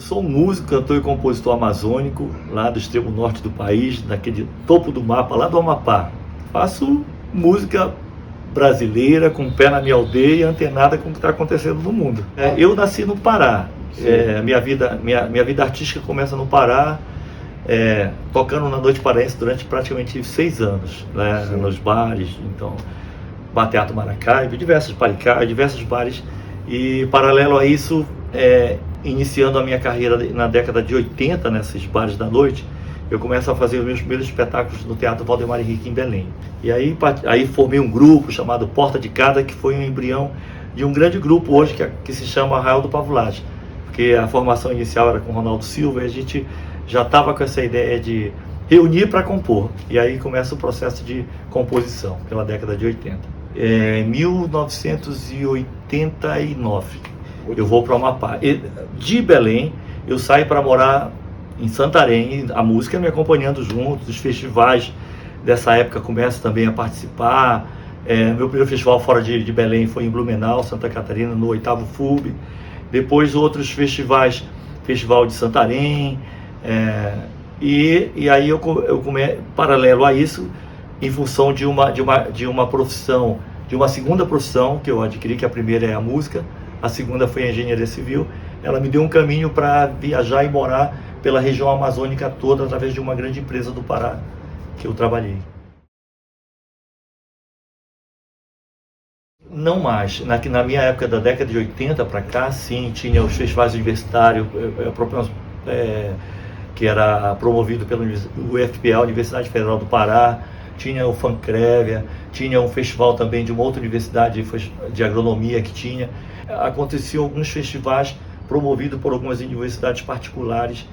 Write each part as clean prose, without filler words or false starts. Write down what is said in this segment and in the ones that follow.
sou um músico, cantor e compositor amazônico, lá do extremo norte do país, naquele topo do mapa, lá do Amapá. Faço música brasileira, com o pé na minha aldeia, antenada com o que está acontecendo no mundo. Eu nasci no Pará. Minha vida artística começa no Pará, tocando na noite paraense durante praticamente 6 anos, né, nos bares, então, Teatro Maracaibo, diversos bares. E paralelo a isso, iniciando a minha carreira na década de 80, nesses bares da noite, eu começo a fazer os meus primeiros espetáculos no Teatro Valdemar Henrique, em Belém. E aí formei um grupo chamado Porta de Cada, que foi um embrião de um grande grupo hoje que se chama Arraial do Pavulagem, porque a formação inicial era com Ronaldo Silva e a gente já estava com essa ideia de reunir para compor. E aí começa o processo de composição, pela década de 80. Em 1989, eu vou para o Amapá. De Belém, eu saio para morar em Santarém, a música me acompanhando junto, os festivais dessa época começo também a participar. Meu primeiro festival fora de Belém foi em Blumenau, Santa Catarina, no 8º FUB. Depois outros festivais, Festival de Santarém. E aí eu paralelo a isso, em função de uma profissão, de uma segunda profissão que eu adquiri, que a primeira é a música, a segunda foi a engenharia civil. Ela me deu um caminho para viajar e morar pela região amazônica toda, através de uma grande empresa do Pará que eu trabalhei. Não mais. Na minha época, da década de 80 para cá, sim, tinha os festivais universitários, que era promovido pelo UFPA, Universidade Federal do Pará, tinha o Fancrévia, tinha um festival também de uma outra universidade de agronomia que tinha. Aconteciam alguns festivais promovidos por algumas universidades particulares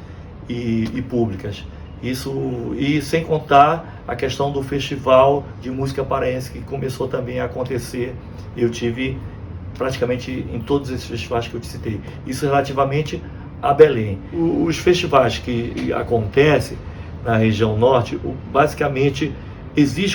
e públicas. Isso, e sem contar a questão do festival de música paraense, que começou também a acontecer. Eu tive praticamente em todos esses festivais que eu te citei. Isso relativamente a Belém. Os festivais que acontecem na região norte, basicamente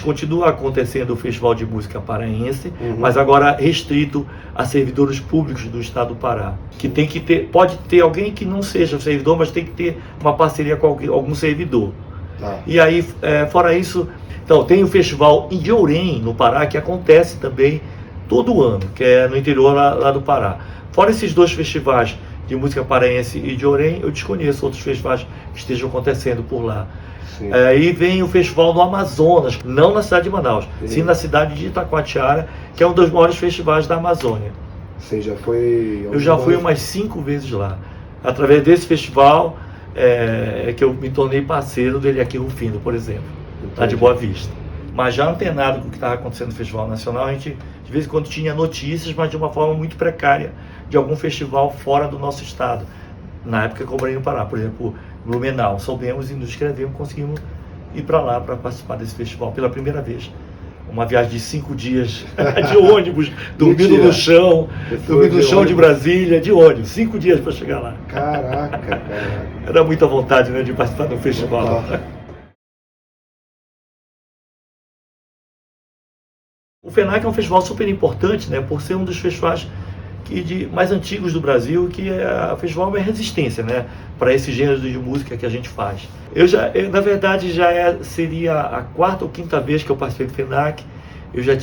continua acontecendo o Festival de Música Paraense, mas agora restrito a servidores públicos do estado do Pará. Que tem que ter, pode ter alguém que não seja servidor, mas tem que ter uma parceria com algum servidor. E aí, fora isso, então, tem o Festival de Orem, no Pará, que acontece também todo ano, que é no interior lá do Pará. Fora esses dois festivais de música paraense e de Orem, eu desconheço outros festivais que estejam acontecendo por lá. E vem o Festival do Amazonas, não na cidade de Manaus, sim na cidade de Itacoatiara, que é um dos maiores festivais da Amazônia. Você já foi? Eu já fui umas 5 vezes lá. Através desse festival que eu me tornei parceiro do Eliakim Rufino, por exemplo, lá de Boa Vista. Mas já antenado com o que estava acontecendo no Festival Nacional, a gente de vez em quando tinha notícias, mas de uma forma muito precária, de algum festival fora do nosso estado. Na época que eu morei no Pará, por exemplo, Blumenau, soubemos e nos inscrevemos, conseguimos ir para lá para participar desse festival pela primeira vez. Uma viagem de 5 dias de ônibus, dormindo no chão, de Brasília, de ônibus, 5 dias para chegar lá. Caraca. Era muita vontade, né, de participar do festival. O FENAC é um festival super importante, né, por ser um dos festivais mais antigos do Brasil, que o festival é resistência, né, para esse gênero de música que a gente faz. Na verdade, seria a 4ª ou 5ª vez que eu participei do FENAC. Eu já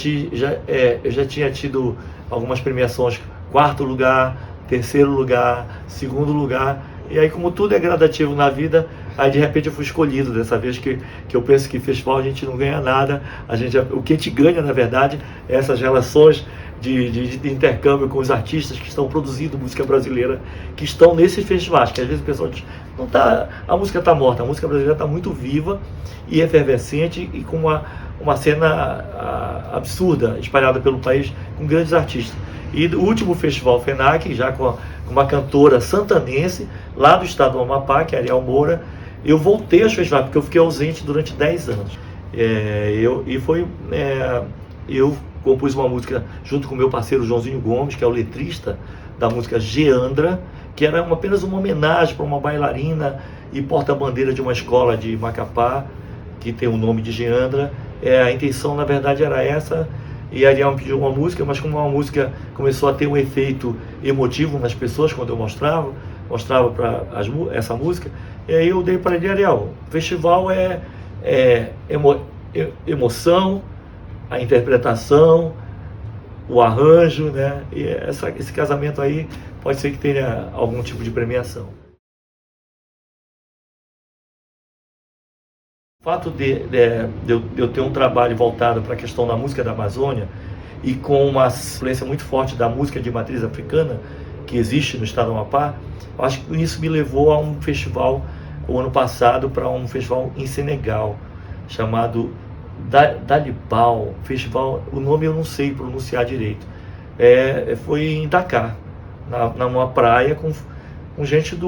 tinha tido algumas premiações, 4º lugar, 3º lugar, 2º lugar, e aí, como tudo é gradativo na vida, aí de repente eu fui escolhido dessa vez, que eu penso que festival a gente não ganha nada, o que a gente ganha, na verdade, é essas relações de intercâmbio com os artistas que estão produzindo música brasileira, que estão nesses festivais, que às vezes o pessoal diz, a música está morta, a música brasileira está muito viva e efervescente, e com uma cena absurda, espalhada pelo país, com grandes artistas. E o último festival FENAC, já com uma cantora santanense, lá do estado do Amapá, que é Ariel Moura, eu voltei aos festivais, porque eu fiquei ausente durante 10 anos. Eu compus uma música junto com o meu parceiro Joãozinho Gomes, que é o letrista da música Geandra, que era apenas uma homenagem para uma bailarina e porta-bandeira de uma escola de Macapá, que tem o nome de Geandra. A intenção, na verdade, era essa, e a Ariel me pediu uma música, mas como uma música começou a ter um efeito emotivo nas pessoas quando eu mostrava, mostrava para essa música, e aí eu dei para ele: Ariel, festival é emoção, a interpretação, o arranjo, né? E esse casamento aí pode ser que tenha algum tipo de premiação. O fato de eu ter um trabalho voltado para a questão da música da Amazônia e com uma influência muito forte da música de matriz africana que existe no estado do Amapá, acho que isso me levou a um festival, o ano passado, para um festival em Senegal, chamado Dalibal, festival, o nome eu não sei pronunciar direito. Foi em Dakar, numa praia com gente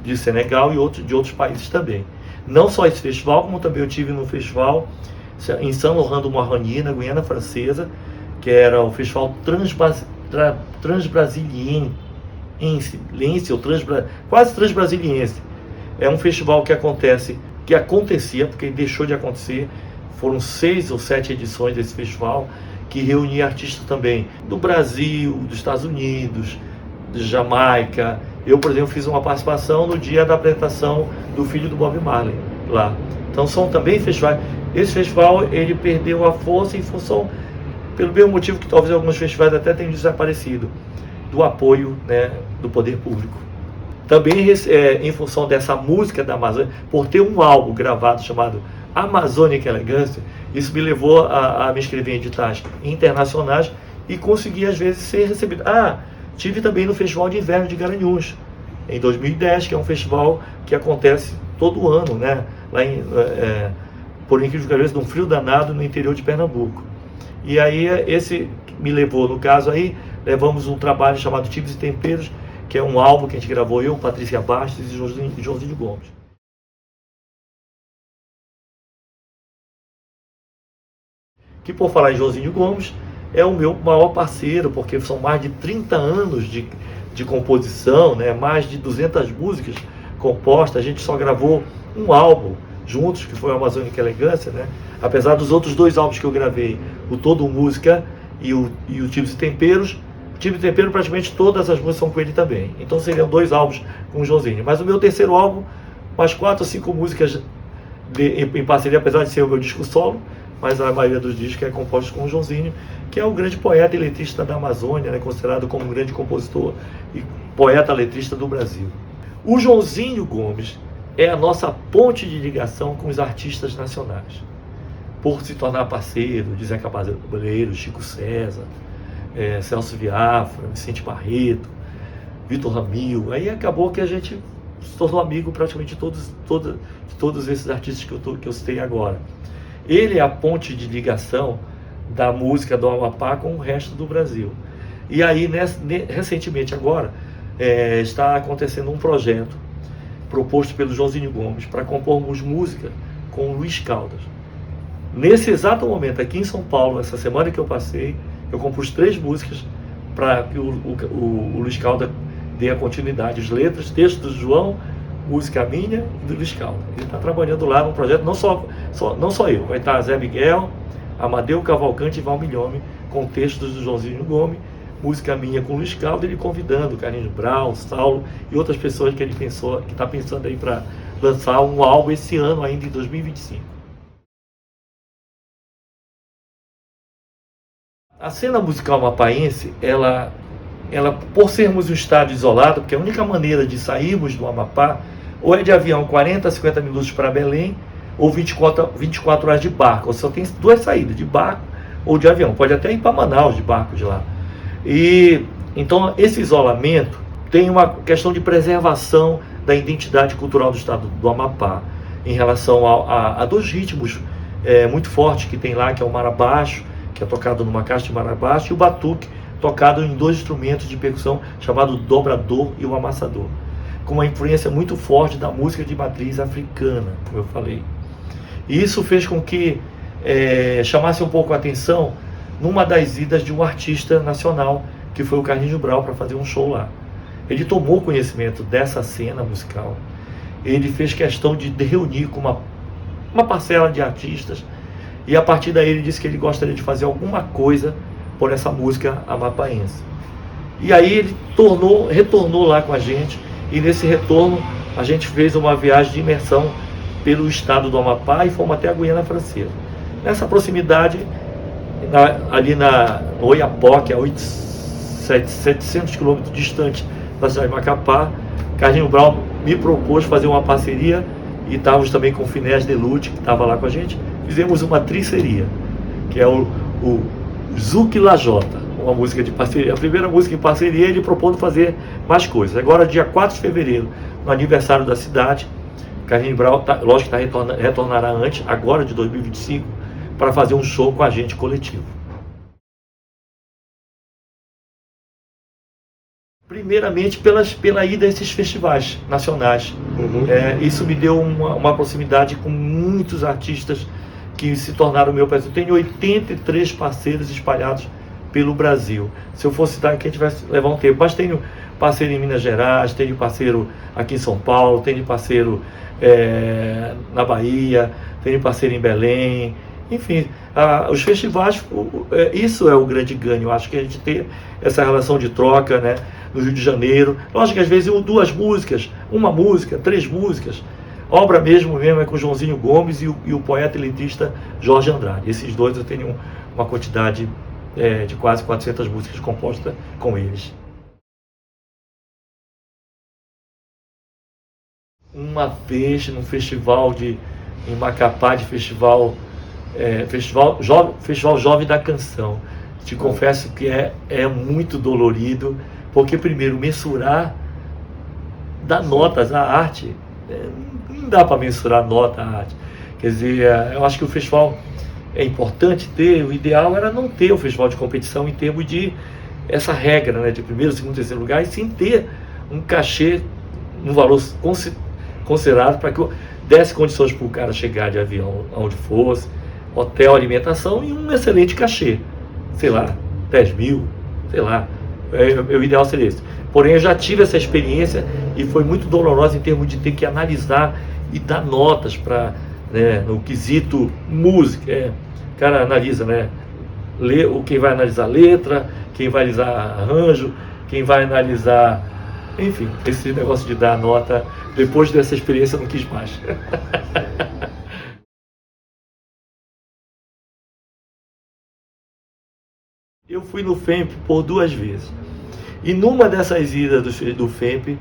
de Senegal e de outros países também. Não só esse festival, como também eu tive no festival em Saint-Laurent du Maroni, na Guiana Francesa, que era o festival transbrasiliense, quase transbrasiliense. É um festival que acontecia, porque deixou de acontecer. Foram 6 ou 7 edições desse festival, que reunia artistas também do Brasil, dos Estados Unidos, de Jamaica. Eu, por exemplo, fiz uma participação no dia da apresentação do filho do Bob Marley lá. Então são também festivais. Esse festival, ele perdeu a força em função, pelo mesmo motivo que talvez alguns festivais até tenham desaparecido, do apoio, né, do poder público. Também em função dessa música da Amazônia, por ter um álbum gravado chamado Amazônica Elegância, isso me levou a me inscrever em editais internacionais e conseguir às vezes ser recebido. Tive também no Festival de Inverno de Garanhuns, em 2010, que é um festival que acontece todo ano, né? Lá por incrível que pareça, num frio danado no interior de Pernambuco. E aí esse me levou, no caso aí, levamos um trabalho chamado Tipos e Temperos, que é um álbum que a gente gravou eu, Patrícia Bastos e Joãozinho Gomes. Que, por falar em Joãozinho Gomes, é o meu maior parceiro, porque são mais de 30 anos de composição, né? Mais de 200 músicas compostas. A gente só gravou um álbum juntos, que foi o Amazônica Elegância, né? Apesar dos outros 2 álbuns que eu gravei, o Todo Música e o Tipos e Temperos. O Tipos e Temperos, praticamente todas as músicas são com ele também. Então seriam 2 álbuns com o Joãozinho. Mas o meu terceiro álbum, umas 4 ou 5 músicas em parceria, apesar de ser o meu disco solo, mas a maioria dos discos é composto com o Joãozinho, que é o grande poeta e letrista da Amazônia, né, considerado como um grande compositor e poeta letrista do Brasil. O Joãozinho Gomes é a nossa ponte de ligação com os artistas nacionais, por se tornar parceiro de Zé Cabaleiro, Chico César, Celso Viafra, Vicente Barreto, Vitor Ramil. Aí acabou que a gente se tornou amigo praticamente de todos esses artistas que eu citei agora. Ele é a ponte de ligação da música do Amapá com o resto do Brasil. E aí, recentemente agora, está acontecendo um projeto proposto pelo Joãozinho Gomes para compormos música com o Luiz Caldas. Nesse exato momento, aqui em São Paulo, essa semana que eu passei, eu compus 3 músicas para que o Luiz Caldas dê a continuidade, as letras, texto do João, música minha e do Luiz Caldas. Ele está trabalhando lá num projeto, não só eu, vai estar Zé Miguel, Amadeu Cavalcante e Val Milhome, com textos do Joãozinho Gomes, música minha com o Luiz Caldas, ele convidando Carlinhos Brau, Saulo e outras pessoas que que está pensando aí para lançar um álbum esse ano ainda, em 2025. A cena musical amapaense, ela por sermos um estado isolado, porque a única maneira de sairmos do Amapá ou é de avião 40, 50 minutos para Belém, ou 24 horas de barco. Ou só tem 2 saídas, de barco ou de avião. Pode até ir para Manaus de barco de lá. E então esse isolamento tem uma questão de preservação da identidade cultural do estado do Amapá, em relação a 2 ritmos muito fortes que tem lá, que é o marabaixo, que é tocado numa caixa de marabaixo, e o batuque, tocado em 2 instrumentos de percussão, chamado dobrador e o amassador, com uma influência muito forte da música de matriz africana, como eu falei. E isso fez com que chamasse um pouco a atenção numa das idas de um artista nacional, que foi o Carlinhos Brau, para fazer um show lá. Ele tomou conhecimento dessa cena musical, ele fez questão de reunir com uma parcela de artistas, e a partir daí ele disse que ele gostaria de fazer alguma coisa por essa música amapaense. E aí ele retornou lá com a gente e nesse retorno a gente fez uma viagem de imersão pelo estado do Amapá e fomos até a Guiana Francesa. Nessa proximidade, ali no Oiapoque, a 700 quilômetros distante da cidade de Macapá, Carlinho Brown me propôs fazer uma parceria, e estávamos também com o Finés Delute, que estava lá com a gente. Fizemos uma triceria, que é o Zuc Lajota, uma música de parceria. A primeira música em parceria, ele propondo fazer mais coisas. Agora, dia 4 de fevereiro, no aniversário da cidade, Carlinho Brown, lógico que retornará antes, agora de 2025, para fazer um show com a gente coletivo. Primeiramente pela ida a esses festivais nacionais. Isso me deu uma proximidade com muitos artistas que se tornaram meu parceiro. Eu tenho 83 parceiros espalhados pelo Brasil. Se eu fosse citar aqui, a gente vai levar um tempo. Mas tenho parceiro em Minas Gerais, tenho parceiro aqui em São Paulo, tenho parceiro na Bahia, tenho parceiro em Belém. Enfim, os festivais, isso é o grande ganho. Eu acho que a gente tem essa relação de troca, né, no Rio de Janeiro. Lógico que às vezes duas músicas, uma música, 3 músicas. Obra mesmo é com o Joãozinho Gomes e o poeta e letrista Jorge Andrade. Esses dois eu tenho uma quantidade de quase 400 músicas compostas com eles. Uma vez num festival em Macapá, festival Jovem da Canção, te confesso que é muito dolorido, porque primeiro mensurar, dar notas à arte, não dá para mensurar nota à arte. Quer dizer, eu acho que o festival é importante ter, o ideal era não ter o festival de competição em termos de essa regra, né, de primeiro, segundo, terceiro lugar, e sim ter um cachê, um valor considerado para que desse condições para o cara chegar de avião aonde fosse, hotel, alimentação e um excelente cachê, sei lá, 10 mil, sei lá, o ideal seria esse. Porém, eu já tive essa experiência e foi muito dolorosa em termos de ter que analisar e dar notas para, né, no quesito música. O cara analisa, né, quem vai analisar letra, quem vai analisar arranjo, quem vai analisar, enfim, esse negócio de dar nota, depois dessa experiência eu não quis mais. Eu fui no FEMP por 2 vezes. E numa dessas idas do FEMP,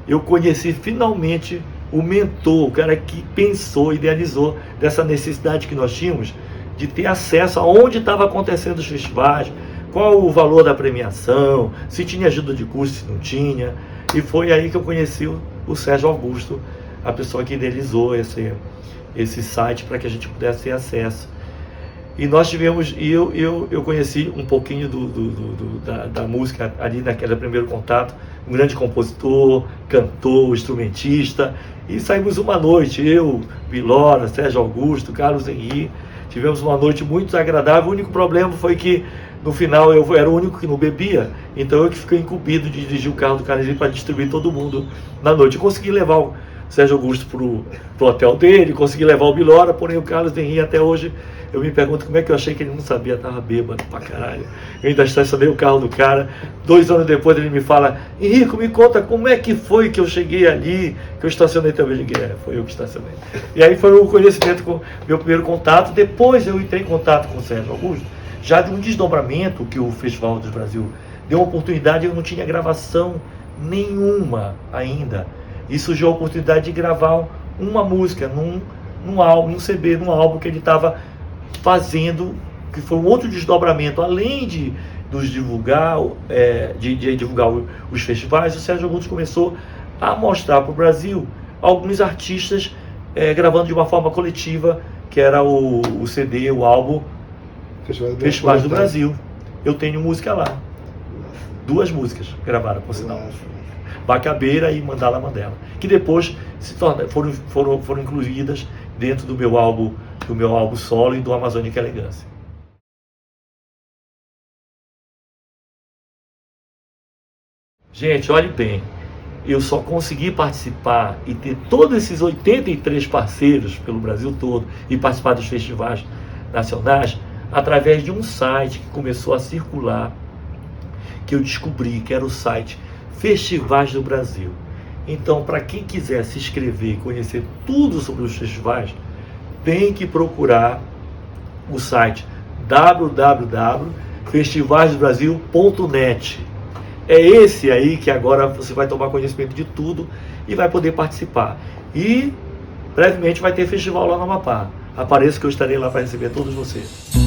eu conheci finalmente o mentor, o cara que pensou, idealizou dessa necessidade que nós tínhamos de ter acesso a onde estava acontecendo os festivais, qual o valor da premiação, se tinha ajuda de custo, se não tinha. E foi aí que eu conheci o Sérgio Augusto, a pessoa que idealizou esse site para que a gente pudesse ter acesso. E nós tivemos, eu conheci um pouquinho da música ali naquele primeiro contato, um grande compositor, cantor, instrumentista, e saímos uma noite, eu, Vilora, Sérgio Augusto, Carlos Henrique, tivemos uma noite muito agradável. O único problema foi que no final eu era o único que não bebia, então eu que fiquei incumbido de dirigir o carro do Carlos Henrique para distribuir todo mundo na noite. Eu consegui levar o Sérgio Augusto pro hotel dele, consegui levar o Vilora, porém o Carlos Henrique até hoje, eu me pergunto como é que eu achei que ele não sabia, estava bêbado pra caralho. Eu ainda estacionei o carro do cara, 2 anos depois ele me fala: Henrique, me conta como é que foi que eu cheguei ali, que eu estacionei também. Eu digo, foi eu que estacionei. E aí foi o conhecimento, com meu primeiro contato. Depois eu entrei em contato com o Sérgio Augusto, já de um desdobramento que o Festival do Brasil deu uma oportunidade. Eu não tinha gravação nenhuma ainda, e surgiu a oportunidade de gravar uma música num álbum, num CD, num álbum que ele estava fazendo, que foi um outro desdobramento, além de divulgar os festivais. O Sérgio Augusto começou a mostrar para o Brasil alguns artistas gravando de uma forma coletiva, que era o CD, o álbum Festivais do Brasil. Eu tenho música lá, 2 músicas gravadas, por sinal, Bacabeira e Mandala Mandela, que depois foram incluídas dentro do meu álbum solo e do Amazônica Elegância. Gente, olhe bem, eu só consegui participar e ter todos esses 83 parceiros pelo Brasil todo e participar dos festivais nacionais através de um site que começou a circular, que eu descobri que era o site Festivais do Brasil. Então, para quem quiser se inscrever e conhecer tudo sobre os festivais, tem que procurar o site www.festivaisdobrasil.net. É esse aí que agora você vai tomar conhecimento de tudo e vai poder participar. E brevemente vai ter festival lá no Amapá. Apareça que eu estarei lá para receber todos vocês.